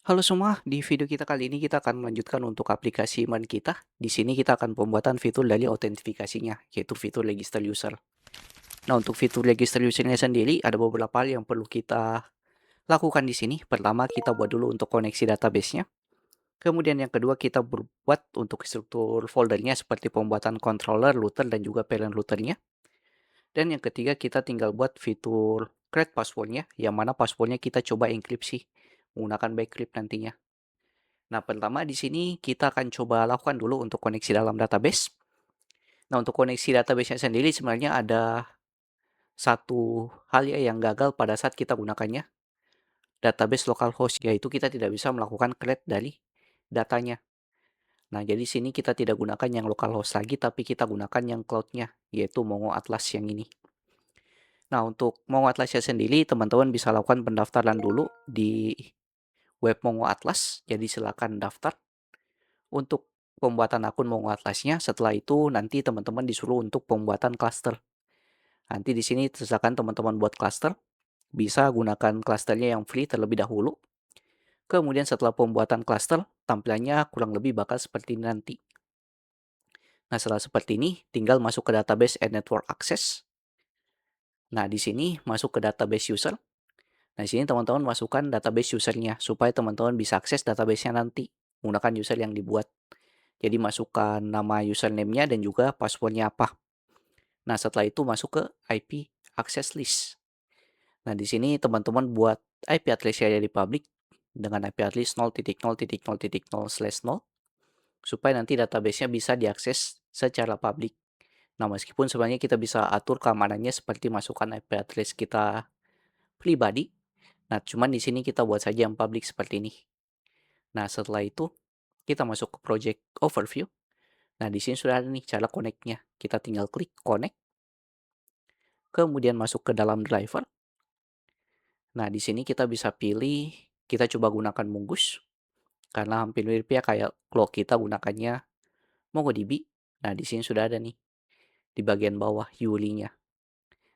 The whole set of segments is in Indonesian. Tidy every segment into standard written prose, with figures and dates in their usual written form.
Halo semua, di video kita kali ini kita akan melanjutkan untuk aplikasi Iman kita. Di sini kita akan pembuatan fitur dari autentifikasinya, yaitu fitur register user. Nah, untuk fitur register usernya sendiri ada beberapa hal yang perlu kita lakukan di sini. Pertama, kita buat dulu untuk koneksi database-nya. Kemudian yang kedua, kita berbuat untuk struktur foldernya seperti pembuatan controller, router, dan juga parent routernya. Dan yang ketiga, kita tinggal buat fitur create passwordnya, yang mana passwordnya kita coba enkripsi menggunakan backup nantinya. Nah, pertama di sini kita akan coba lakukan dulu untuk koneksi dalam database. Nah, untuk koneksi database-nya sendiri sebenarnya ada satu hal ya yang gagal pada saat kita gunakannya, database localhost, yaitu kita tidak bisa melakukan create dari datanya. Nah, jadi sini kita tidak gunakan yang localhost lagi, tapi kita gunakan yang cloud-nya, yaitu Mongo Atlas yang ini. Nah, untuk Mongo Atlasnya sendiri, teman-teman bisa lakukan pendaftaran dulu di web Mongo Atlas, jadi silakan daftar untuk pembuatan akun Mongo Atlasnya. Setelah itu nanti teman-teman disuruh untuk pembuatan cluster. Nanti di sini silakan teman-teman buat cluster, bisa gunakan clusternya yang free terlebih dahulu. Kemudian setelah pembuatan cluster, tampilannya kurang lebih bakal seperti ini nanti. Nah, setelah seperti ini, tinggal masuk ke database and network access. Nah, di sini masuk ke database user. Nah, di sini teman-teman masukkan database usernya supaya teman-teman bisa akses database-nya nanti menggunakan user yang dibuat. Jadi masukkan nama username-nya dan juga password-nya apa. Nah, setelah itu masuk ke IP access list. Nah, di sini teman-teman buat IP address-nya dari public dengan IP address 0.0.0.0/0 supaya nanti database-nya bisa diakses secara public. Nah, meskipun sebenarnya kita bisa atur keamanannya seperti masukkan IP address kita pribadi. Nah, cuman di sini kita buat saja yang public seperti ini. Nah, setelah itu kita masuk ke project overview. Nah, di sini sudah ada nih cara connect-nya. Kita tinggal klik connect, kemudian masuk ke dalam driver. Nah, di sini kita bisa pilih, kita coba gunakan Mongoose, karena hampir mirip ya kayak kalau kita gunakannya MongoDB. Nah, di sini sudah ada nih, di bagian bawah URI-nya,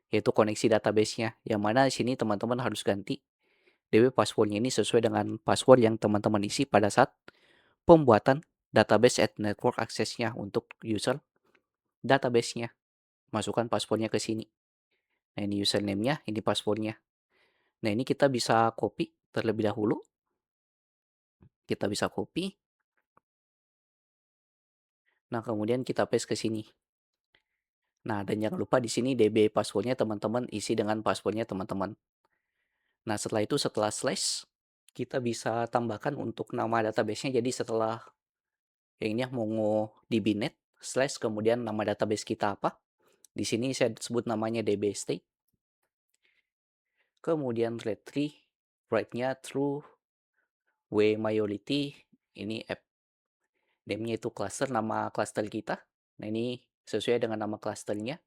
yaitu koneksi database-nya, yang mana di sini teman-teman harus ganti DB password-nya ini sesuai dengan password yang teman-teman isi pada saat pembuatan database at network access-nya untuk user database-nya. Masukkan password-nya ke sini. Nah, ini username-nya, ini password-nya. Nah, ini kita bisa copy terlebih dahulu. Kita bisa copy. Nah, kemudian kita paste ke sini. Nah, dan jangan lupa di sini DB password-nya teman-teman isi dengan password-nya teman-teman. Nah, setelah itu setelah slash, kita bisa tambahkan untuk nama database-nya. Jadi setelah yang ini ya MongoDB.net slash kemudian nama database kita apa. Di sini saya sebut namanya DB state. Kemudian retrieve write-nya true w majority. Ini app name-nya itu cluster, nama cluster kita. Nah, ini sesuai dengan nama clusternya.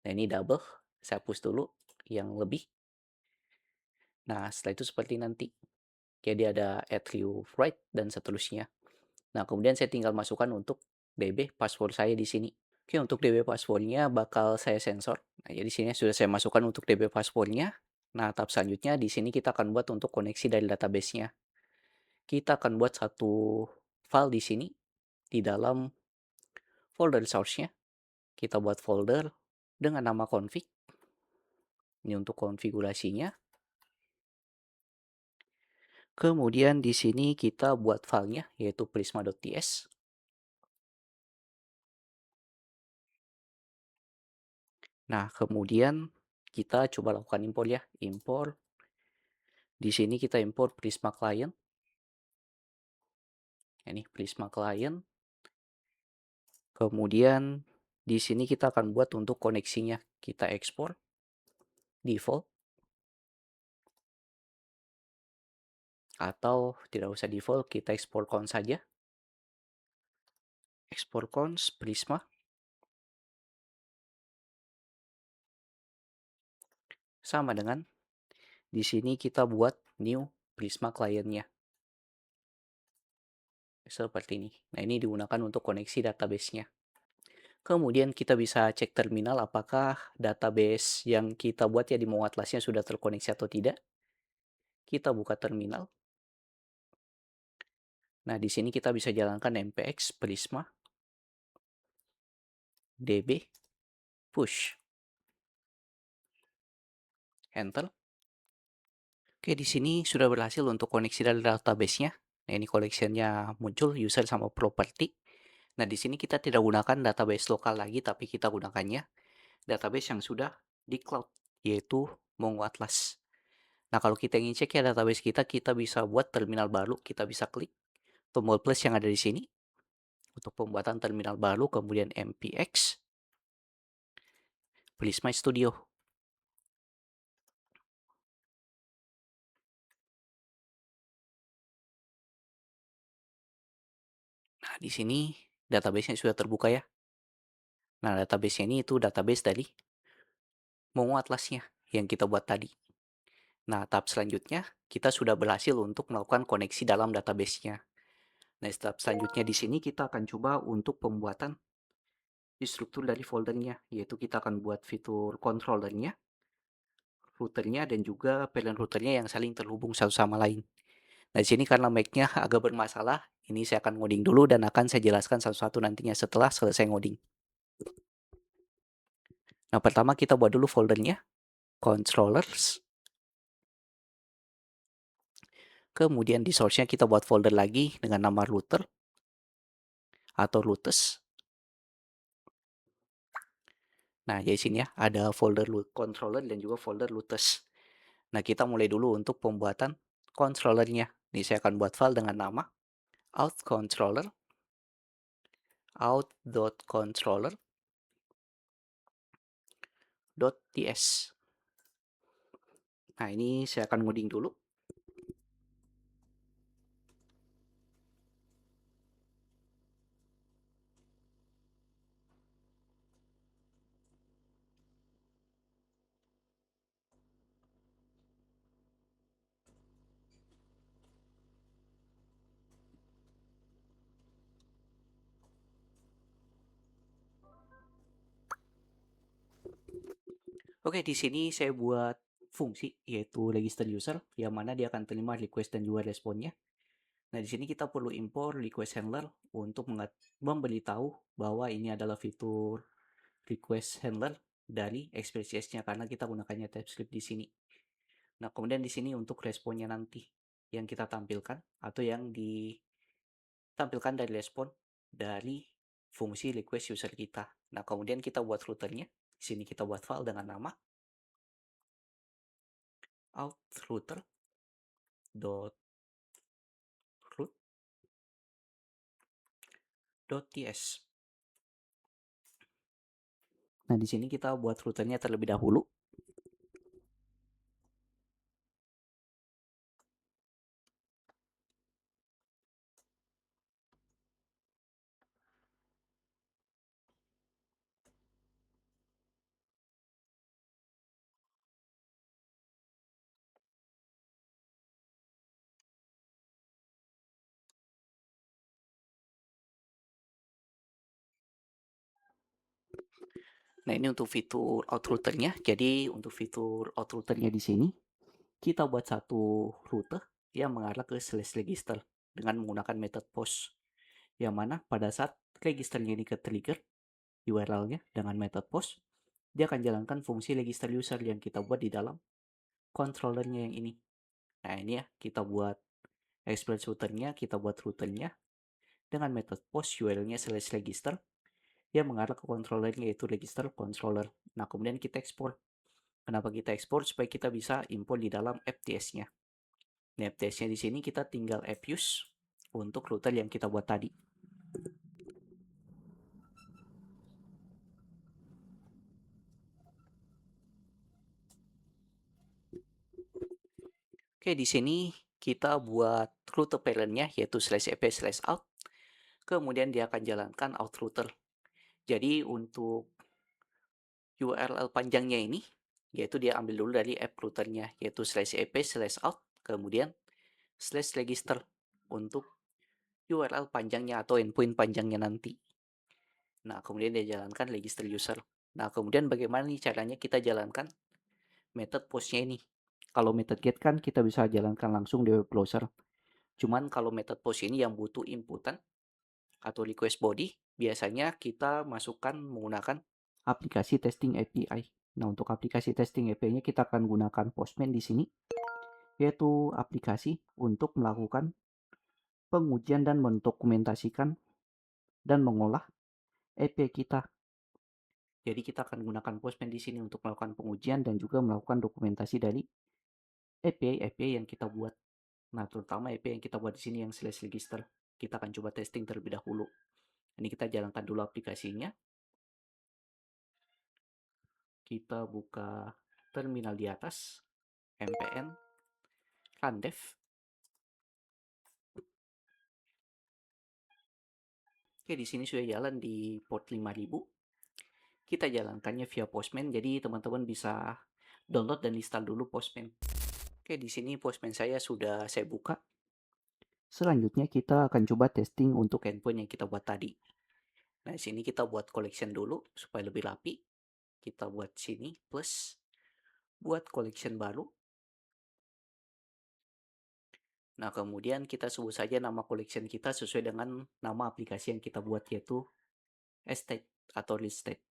Nah, ini double, saya hapus dulu yang lebih. Nah, setelah itu seperti nanti. Jadi ada attribute write dan seterusnya. Nah, kemudian saya tinggal masukkan untuk DB password saya di sini. Oke, untuk DB passwordnya bakal saya sensor. Nah, jadi sini sudah saya masukkan untuk DB passwordnya. Nah, tahap selanjutnya di sini kita akan buat untuk koneksi dari database-nya. Kita akan buat satu file di sini di dalam folder source-nya. Kita buat folder dengan nama config. Ini untuk konfigurasinya. Kemudian di sini kita buat filenya yaitu prisma.ts. Nah, kemudian kita coba lakukan import ya. Import. Di sini kita import Prisma client. Ini Prisma client. Kemudian di sini kita akan buat untuk koneksinya. Kita ekspor default atau tidak usah default, kita ekspor cons saja. Ekspor cons Prisma. Sama dengan di sini kita buat new Prisma client-nya. Seperti ini. Nah, ini digunakan untuk koneksi database-nya. Kemudian kita bisa cek terminal apakah database yang kita buat ya di Mongo Atlasnya sudah terkoneksi atau tidak. Kita buka terminal. Nah, di sini kita bisa jalankan npx prisma db push, enter. Oke, di sini sudah berhasil untuk koneksi dari database-nya. Nah, ini collection-nya muncul user sama property. Nah, di sini kita tidak gunakan database lokal lagi, tapi kita gunakannya database yang sudah di cloud, yaitu Mongo Atlas. Nah, kalau kita ingin cek ya database kita, kita bisa buat terminal baru. Kita bisa klik tombol plus yang ada di sini untuk pembuatan terminal baru, kemudian npx Prisma Studio. Nah, di sini database-nya sudah terbuka ya. Nah, database-nya ini itu database dari Mongo Atlas-nya yang kita buat tadi. Nah, tahap selanjutnya kita sudah berhasil untuk melakukan koneksi dalam database-nya. Nah, tahap selanjutnya di sini kita akan coba untuk pembuatan struktur dari foldernya, yaitu kita akan buat fitur controllernya, routernya, dan juga parent routernya yang saling terhubung satu sama lain. Nah, di sini karena mic-nya agak bermasalah, ini saya akan ngoding dulu dan akan saya jelaskan satu-satu nantinya setelah selesai ngoding. Nah, pertama kita buat dulu foldernya, controllers. Kemudian di source-nya kita buat folder lagi dengan nama router atau routes. Nah, di sini ya ada folder controller dan juga folder routes. Nah, kita mulai dulu untuk pembuatan controllernya. Ini saya akan buat file dengan nama out.controller, out.controller.ts. Nah, ini saya akan ngoding dulu. Oke, di sini saya buat fungsi yaitu register user yang mana dia akan terima request dan juga responnya. Nah, di sini kita perlu import request handler untuk memberitahu bahwa ini adalah fitur request handler dari Express.js-nya karena kita gunakannya TypeScript di sini. Nah, kemudian di sini untuk responnya nanti yang kita tampilkan atau yang ditampilkan dari respon dari fungsi request user kita. Nah, kemudian kita buat routernya. Di sini kita buat file dengan nama out.root.ts. Nah, di sini kita buat routernya terlebih dahulu. Nah, ini untuk fitur out routernya. Jadi, untuk fitur out routernya di sini, kita buat satu rute yang mengarah ke slash register dengan menggunakan method post. Yang mana pada saat registernya ini ke trigger URL-nya dengan method post, dia akan jalankan fungsi register user yang kita buat di dalam controllernya yang ini. Nah, ini ya, kita buat express routernya, kita buat routernya dengan method post URL-nya slash register yang mengarah ke controllernya yaitu register controller. Nah, kemudian kita ekspor. Kenapa kita ekspor? Supaya kita bisa import di dalam FTS-nya. Nah, FTS-nya di sini kita tinggal app use untuk router yang kita buat tadi. Oke, di sini kita buat rute parent-nya yaitu /ep/out. Kemudian dia akan jalankan out router. Jadi untuk URL panjangnya ini yaitu dia ambil dulu dari app routernya yaitu /ep/out kemudian /register untuk URL panjangnya atau endpoint panjangnya nanti. Nah, kemudian dia jalankan register user. Nah, kemudian bagaimana nih caranya kita jalankan method postnya ini? Kalau method get kan kita bisa jalankan langsung di web browser. Cuman kalau method post ini yang butuh inputan atau request body, biasanya kita masukkan menggunakan aplikasi testing API. Nah, untuk aplikasi testing API-nya kita akan gunakan Postman di sini, yaitu aplikasi untuk melakukan pengujian dan mendokumentasikan dan mengolah API kita. Jadi kita akan gunakan Postman di sini untuk melakukan pengujian dan juga melakukan dokumentasi dari API yang kita buat. Nah, terutama API yang kita buat di sini yang /register. Kita akan coba testing terlebih dahulu. Ini kita jalankan dulu aplikasinya. Kita buka terminal di atas, npm run dev. Oke, di sini sudah jalan di port 5000. Kita jalankannya via Postman, jadi teman-teman bisa download dan install dulu Postman. Oke, di sini Postman saya sudah saya buka. Selanjutnya kita akan coba testing untuk endpoint yang kita buat tadi. Nah, di sini kita buat collection dulu supaya lebih rapi. Kita buat sini plus, buat collection baru. Nah, kemudian kita sebut saja nama collection kita sesuai dengan nama aplikasi yang kita buat, yaitu estate atau real estate.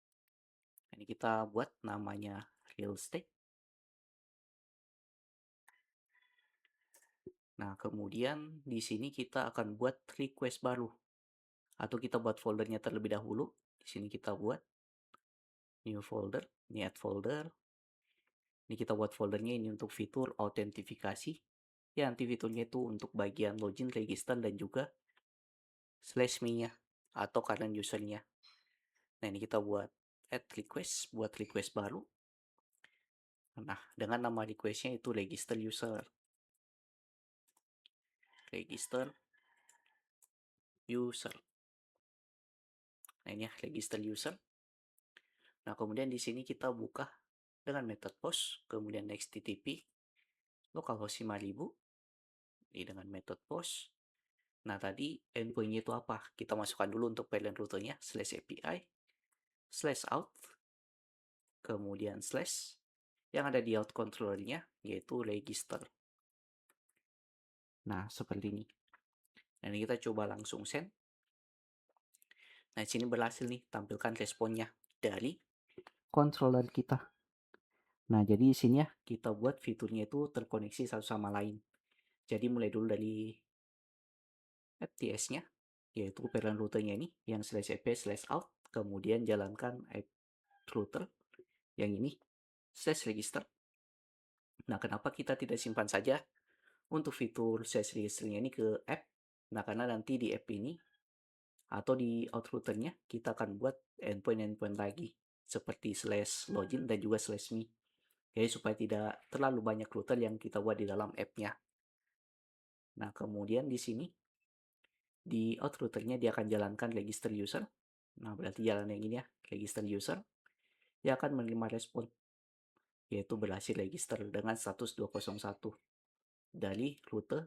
Ini kita buat namanya real estate. Nah, kemudian di sini kita akan buat request baru. Atau kita buat foldernya terlebih dahulu. Di sini kita buat new folder, ini add folder. Ini kita buat foldernya ini untuk fitur autentifikasi. Ya, nanti fiturnya itu untuk bagian login, register, dan juga /me-nya atau current usernya. Nah, ini kita buat add request, buat request baru. Nah, dengan nama requestnya itu register user. Register user. Nah, ini ya, register user. Nah, kemudian di sini kita buka dengan method post, kemudian http localhost 5000 ini dengan method post. Nah, tadi endpoint-nya itu apa? Kita masukkan dulu untuk payload rutenya /API /out, kemudian slash yang ada di out controller-nya yaitu register. Nah, seperti ini. Nah, ini kita coba langsung send. Nah, di sini berhasil nih tampilkan responnya dari controller kita. Nah, jadi di sini ya kita buat fiturnya itu terkoneksi satu sama lain. Jadi mulai dulu dari FTS-nya, yaitu payload rutenya ini yang /API/out, kemudian jalankan app router yang ini /register. Nah, kenapa kita tidak simpan saja untuk fitur /registernya ini ke app? Nah, karena nanti di app ini atau di out routernya kita akan buat endpoint lagi seperti /login dan juga /me. Jadi supaya tidak terlalu banyak router yang kita buat di dalam app-nya. Nah, kemudian di sini di out routernya dia akan jalankan register user. Nah, berarti jalan yang ini ya, register user. Dia akan menerima respon, yaitu berhasil register dengan status 201 dari rute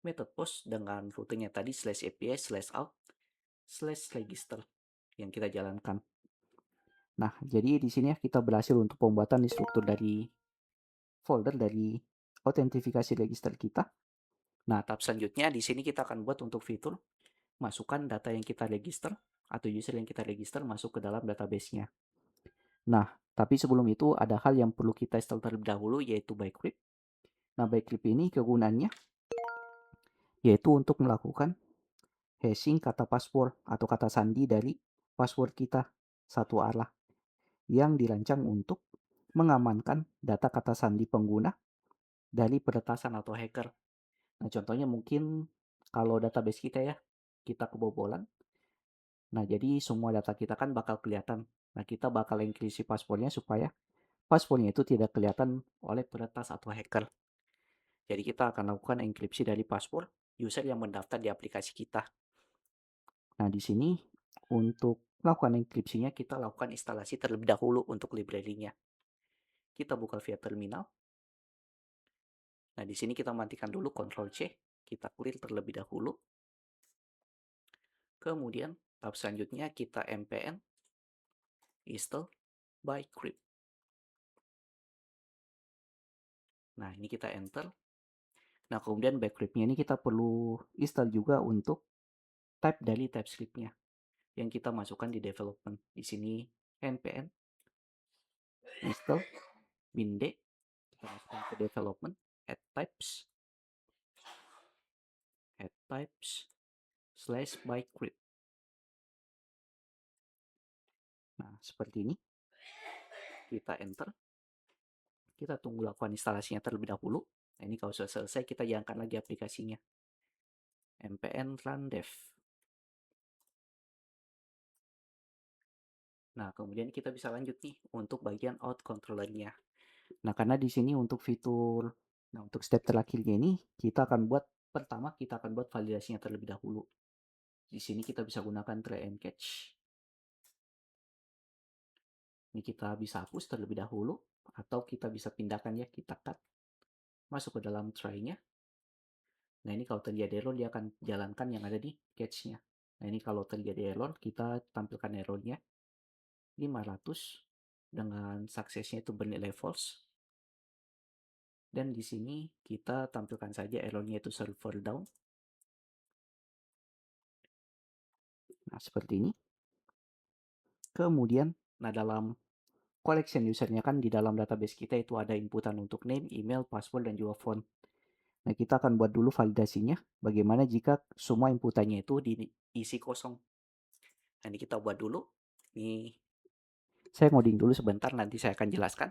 method post dengan rutenya tadi /API/out/register yang kita jalankan. Nah, jadi di sini ya kita berhasil untuk pembuatan struktur dari folder dari autentifikasi register kita. Nah, tahap selanjutnya di sini kita akan buat untuk fitur masukkan data yang kita register atau user yang kita register masuk ke dalam database-nya. Nah, tapi sebelum itu ada hal yang perlu kita install terlebih dahulu yaitu Bcrypt. Nah, Bcrypt ini kegunaannya yaitu untuk melakukan hashing kata password atau kata sandi dari password kita satu arah yang dirancang untuk mengamankan data kata sandi pengguna dari peretasan atau hacker. Nah, contohnya mungkin kalau database kita ya, kita kebobolan. Nah, jadi semua data kita kan bakal kelihatan. Nah, kita bakal enkripsi passwordnya supaya passwordnya itu tidak kelihatan oleh peretas atau hacker. Jadi kita akan lakukan enkripsi dari password user yang mendaftar di aplikasi kita. Nah, di sini untuk melakukan enkripsinya kita lakukan instalasi terlebih dahulu untuk library-nya. Kita buka via terminal. Nah, di sini kita matikan dulu Ctrl+C, kita clear terlebih dahulu. Kemudian tahap selanjutnya kita npm install Bcrypt. Nah, ini kita enter. Nah, kemudian backlibnya ini kita perlu install juga untuk type dari TypeScript-nya yang kita masukkan di development. Di sini npm install bin d, kita masukkan ke development, add types slash backlib. Nah, seperti ini. Kita enter. Kita tunggu lakukan instalasinya terlebih dahulu. Nah, ini kalau sudah selesai, kita jalankan lagi aplikasinya. npm run dev. Nah, kemudian kita bisa lanjut nih untuk bagian out controllernya. Nah, karena di sini untuk fitur, nah untuk step terakhirnya ini, kita akan buat, pertama kita akan buat validasinya terlebih dahulu. Di sini kita bisa gunakan try and catch. Ini kita bisa hapus terlebih dahulu, atau kita bisa pindahkan ya, kita cut, masuk ke dalam try-nya. Nah, ini kalau terjadi error, dia akan jalankan yang ada di catch-nya. Nah, ini kalau terjadi error, kita tampilkan errornya 500 dengan suksesnya itu bernilai false. Dan di sini kita tampilkan saja errornya itu server down. Nah, seperti ini. Kemudian, nah dalam collection usernya kan di dalam database kita itu ada inputan untuk name, email, password, dan juga phone. Nah, kita akan buat dulu validasinya. Bagaimana jika semua inputannya itu diisi kosong. Nah, ini kita buat dulu. Ini saya ngoding dulu sebentar, nanti saya akan jelaskan.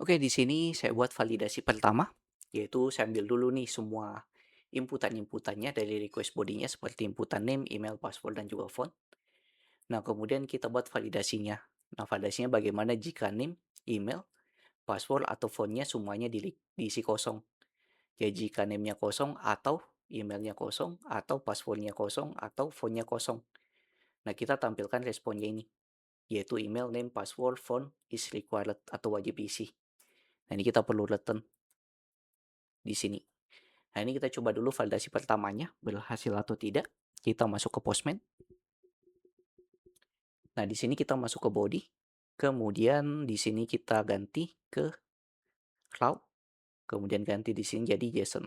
Oke, di sini saya buat validasi pertama, yaitu saya ambil dulu nih semua inputan-inputannya dari request body-nya seperti inputan name, email, password, dan juga phone. Nah, kemudian kita buat validasinya. Nah, validasinya bagaimana jika name, email, password, atau phone-nya semuanya diisi kosong. Jadi jika name-nya kosong, atau emailnya kosong, atau password-nya kosong, atau phone-nya kosong. Nah, kita tampilkan responnya ini, yaitu email, name, password, phone is required atau wajib isi. Nah, ini kita perlu return di sini. Nah, ini kita coba dulu validasi pertamanya, berhasil atau tidak. Kita masuk ke Postman. Nah, di sini kita masuk ke body. Kemudian di sini kita ganti ke cloud. Kemudian ganti di sini jadi JSON.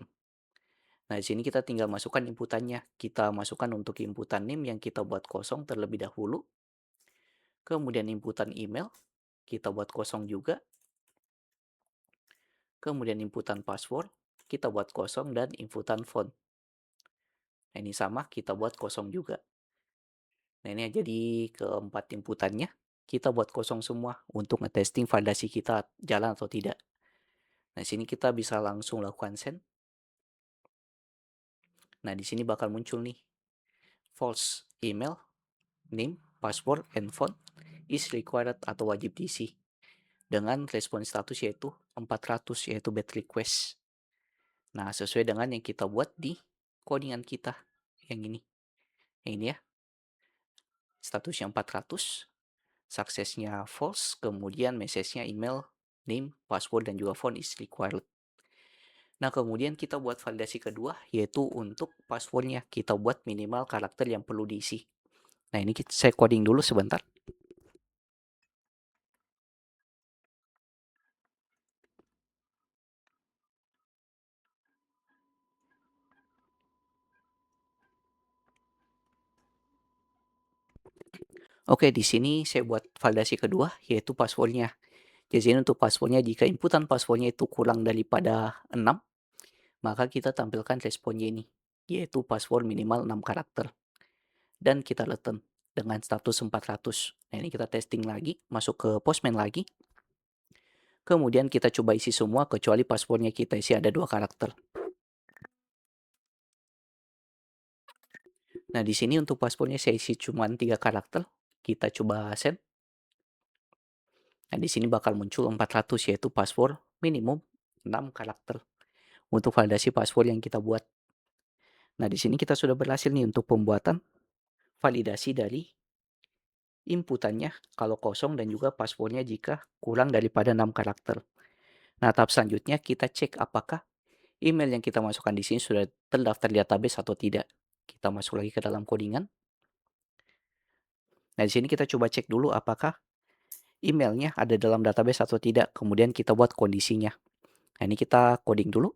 Nah, di sini kita tinggal masukkan inputannya. Kita masukkan untuk inputan name yang kita buat kosong terlebih dahulu. Kemudian inputan email, kita buat kosong juga. Kemudian inputan password, kita buat kosong, dan inputan phone. Nah, ini sama, kita buat kosong juga. Nah, ini jadi keempat inputannya. Kita buat kosong semua untuk ngetesting validasi kita jalan atau tidak. Nah, sini kita bisa langsung lakukan send. Nah, di sini bakal muncul nih false email, name, password, and phone is required atau wajib diisi dengan respon status yaitu 400, yaitu bad request. Nah, sesuai dengan yang kita buat di codingan kita yang ini. Yang ini ya. Statusnya 400, suksesnya false, kemudian message-nya email, name, password, dan juga phone is required. Nah, kemudian kita buat validasi kedua, yaitu untuk passwordnya. Kita buat minimal karakter yang perlu diisi. Nah, ini saya coding dulu sebentar. Oke, di sini saya buat validasi kedua, yaitu passwordnya. Jadi untuk passwordnya, jika inputan passwordnya itu kurang daripada 6, maka kita tampilkan responnya ini, yaitu password minimal 6 karakter. Dan kita return dengan status 400. Nah, ini kita testing lagi, masuk ke Postman lagi. Kemudian kita coba isi semua, kecuali passwordnya kita isi ada 2 karakter. Nah, di sini untuk passwordnya saya isi cuma 3 karakter. Kita coba send. Nah, di sini bakal muncul 400 yaitu password minimum 6 karakter untuk validasi password yang kita buat. Nah, di sini kita sudah berhasil nih untuk pembuatan validasi dari inputannya kalau kosong dan juga passwordnya jika kurang daripada 6 karakter. Nah, tahap selanjutnya kita cek apakah email yang kita masukkan di sini sudah terdaftar di database atau tidak. Kita masuk lagi ke dalam codingan. Nah, di sini kita coba cek dulu apakah emailnya ada dalam database atau tidak. Kemudian kita buat kondisinya. Nah, ini kita coding dulu.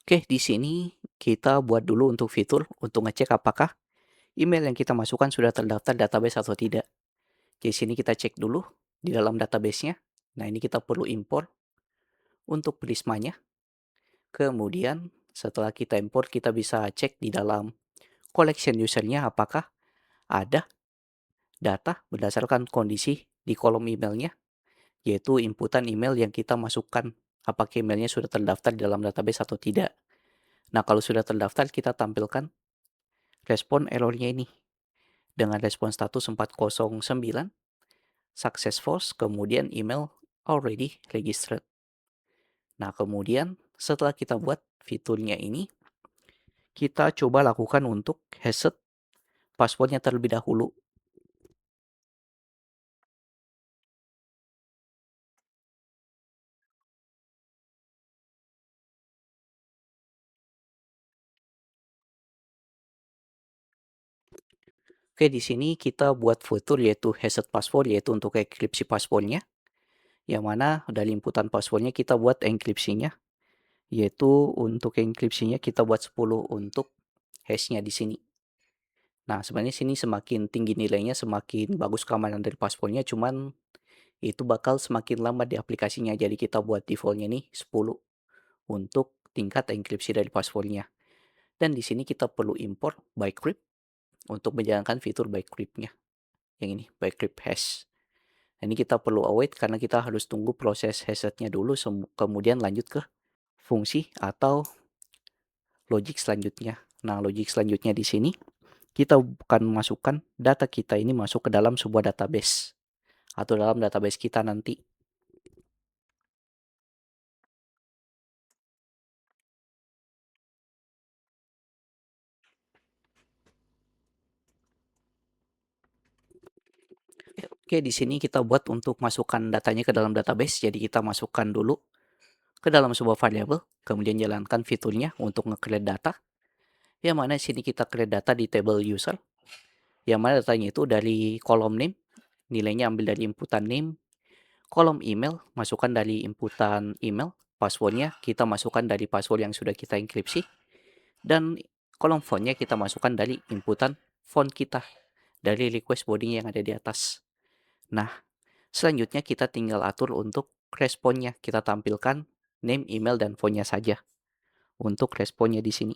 Oke, di sini kita buat dulu untuk fitur untuk ngecek apakah email yang kita masukkan sudah terdaftar database atau tidak. Di sini kita cek dulu di dalam database-nya. Nah, ini kita perlu import untuk Prismanya. Kemudian setelah kita import, kita bisa cek di dalam collection user-nya apakah ada data berdasarkan kondisi di kolom emailnya, yaitu inputan email yang kita masukkan. Apakah emailnya sudah terdaftar di dalam database atau tidak. Nah, kalau sudah terdaftar, kita tampilkan respon errornya ini dengan respon status 409 successful, kemudian email already registered. Nah, kemudian setelah kita buat fiturnya ini, kita coba lakukan untuk reset passwordnya terlebih dahulu. Oke, di sini kita buat fitur yaitu reset password, yaitu untuk enkripsi passwordnya, yang mana dari inputan passwordnya kita buat enkripsinya, yaitu untuk enkripsinya kita buat 10 untuk hashnya di sini. Nah, sebenarnya sini semakin tinggi nilainya, semakin bagus keamanan dari passwordnya, cuman itu bakal semakin lambat di aplikasinya. Jadi kita buat defaultnya nih 10 untuk tingkat enkripsi dari passwordnya. Dan di sini kita perlu import Bcrypt untuk menjalankan fitur Bcrypt-nya. Yang ini, Bcrypt hash. Nah, ini kita perlu await karena kita harus tunggu proses hash-nya dulu, kemudian lanjut ke fungsi atau logic selanjutnya. Nah, logic selanjutnya di sini kita akan masukkan data kita ini masuk ke dalam sebuah database atau dalam database kita nanti. Oke, di sini kita buat untuk masukkan datanya ke dalam database. Jadi kita masukkan dulu ke dalam sebuah variable, kemudian jalankan fiturnya untuk nge-create data. Yang mana sini kita create data di table user. Yang mana datanya itu dari kolom name, nilainya ambil dari inputan name. Kolom email, masukkan dari inputan email. Passwordnya kita masukkan dari password yang sudah kita enkripsi. Dan kolom fontnya kita masukkan dari inputan font kita dari request body yang ada di atas. Nah, selanjutnya kita tinggal atur untuk responnya. Kita tampilkan name, email, dan fontnya saja untuk responnya di sini.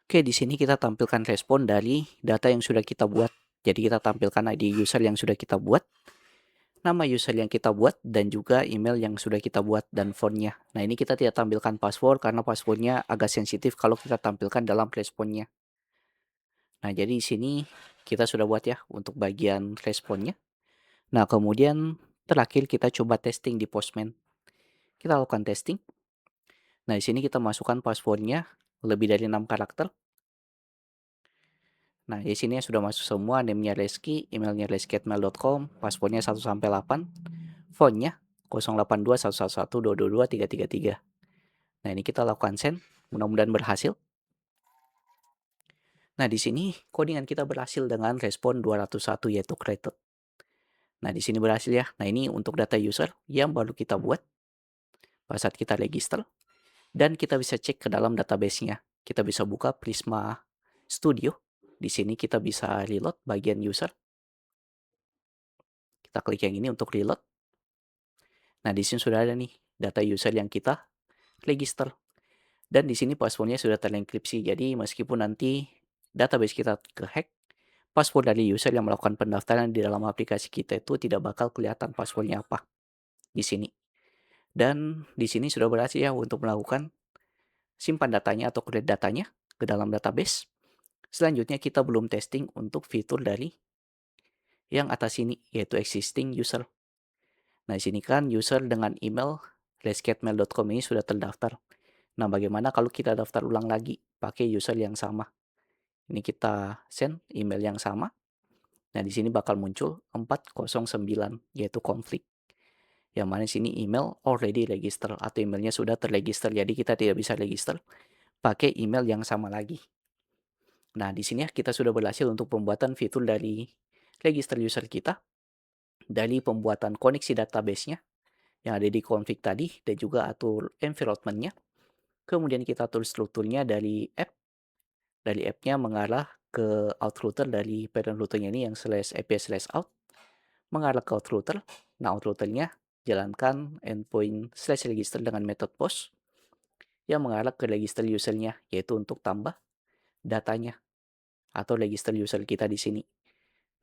Oke, di sini kita tampilkan respon dari data yang sudah kita buat. Jadi kita tampilkan ID user yang sudah kita buat, nama user yang kita buat, dan juga email yang sudah kita buat dan fontnya. Nah, ini kita tidak tampilkan password karena passwordnya agak sensitif kalau kita tampilkan dalam responnya. Nah, jadi di sini kita sudah buat ya untuk bagian responnya. Nah, kemudian terakhir kita coba testing di Postman. Kita lakukan testing. Nah, di sini kita masukkan passwordnya lebih dari 6 karakter. Nah, di sini sudah masuk semua, name-nya Reski, emailnya reski@mail.com, passwordnya 1 sampai 8, fontnya 08211122233. Nah, ini kita lakukan send, mudah-mudahan berhasil. Nah, di sini codingan kita berhasil dengan respon 201 yaitu created. Nah, di sini berhasil ya. Nah, ini untuk data user yang baru kita buat pada saat kita register. Dan kita bisa cek ke dalam database-nya. Kita bisa buka Prisma Studio. Di sini kita bisa reload bagian user. Kita klik yang ini untuk reload. Nah, di sini sudah ada nih data user yang kita register. Dan di sini passwordnya sudah terenkripsi. Jadi meskipun nanti database kita kehack, password dari user yang melakukan pendaftaran di dalam aplikasi kita itu tidak bakal kelihatan passwordnya apa di sini. Dan di sini sudah berhasil ya untuk melakukan simpan datanya atau create datanya ke dalam database. Selanjutnya kita belum testing untuk fitur dari yang atas ini, yaitu existing user. Nah, di sini kan user dengan email lesketmail.com ini sudah terdaftar. Nah, bagaimana kalau kita daftar ulang lagi pakai user yang sama? Ini kita send email yang sama. Nah, di sini bakal muncul 409 yaitu konflik. Yang mana di sini email already register atau emailnya sudah terregister. Jadi kita tidak bisa register pakai email yang sama lagi. Nah, di sini kita sudah berhasil untuk pembuatan fitur dari register user kita, dari pembuatan koneksi database-nya yang ada di config tadi, dan juga atur environment-nya. Kemudian kita atur strukturnya dari app-nya mengarah ke out router dari parent routernya ini yang /aps/out, mengarah ke out router. Nah, out routernya jalankan endpoint /register dengan method post yang mengarah ke register usernya, yaitu untuk tambah datanya atau register user kita di sini.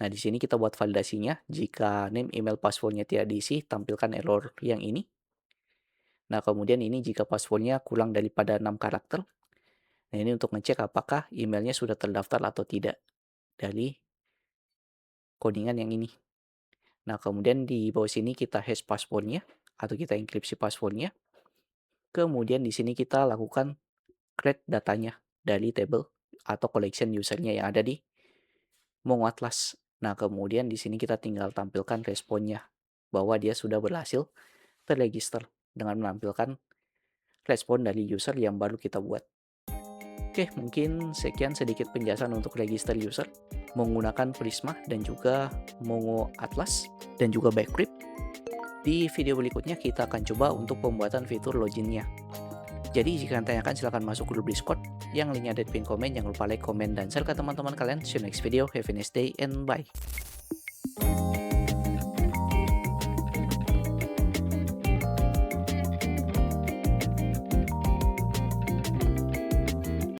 Nah, di sini kita buat validasinya. Jika name, email, passwordnya tidak diisi, tampilkan error yang ini. Nah, kemudian ini jika passwordnya kurang daripada 6 karakter. Nah, ini untuk ngecek apakah emailnya sudah terdaftar atau tidak dari codingan yang ini. Nah, kemudian di bawah sini kita hash passwordnya atau kita enkripsi passwordnya. Kemudian di sini kita lakukan create datanya dari table atau collection usernya yang ada di Mongo Atlas. Nah, kemudian di sini kita tinggal tampilkan responnya bahwa dia sudah berhasil terregister dengan menampilkan respon dari user yang baru kita buat. Oke, mungkin sekian sedikit penjelasan untuk register user menggunakan Prisma dan juga Mongo Atlas dan juga Backcrypt. Di video berikutnya kita akan coba untuk pembuatan fitur loginnya. Jadi jika kalian tanyakan silahkan masuk grup Discord yang linknya ada di pin komen. Jangan lupa like, komen, dan share ke teman-teman kalian. See you next video. Have a nice day and bye.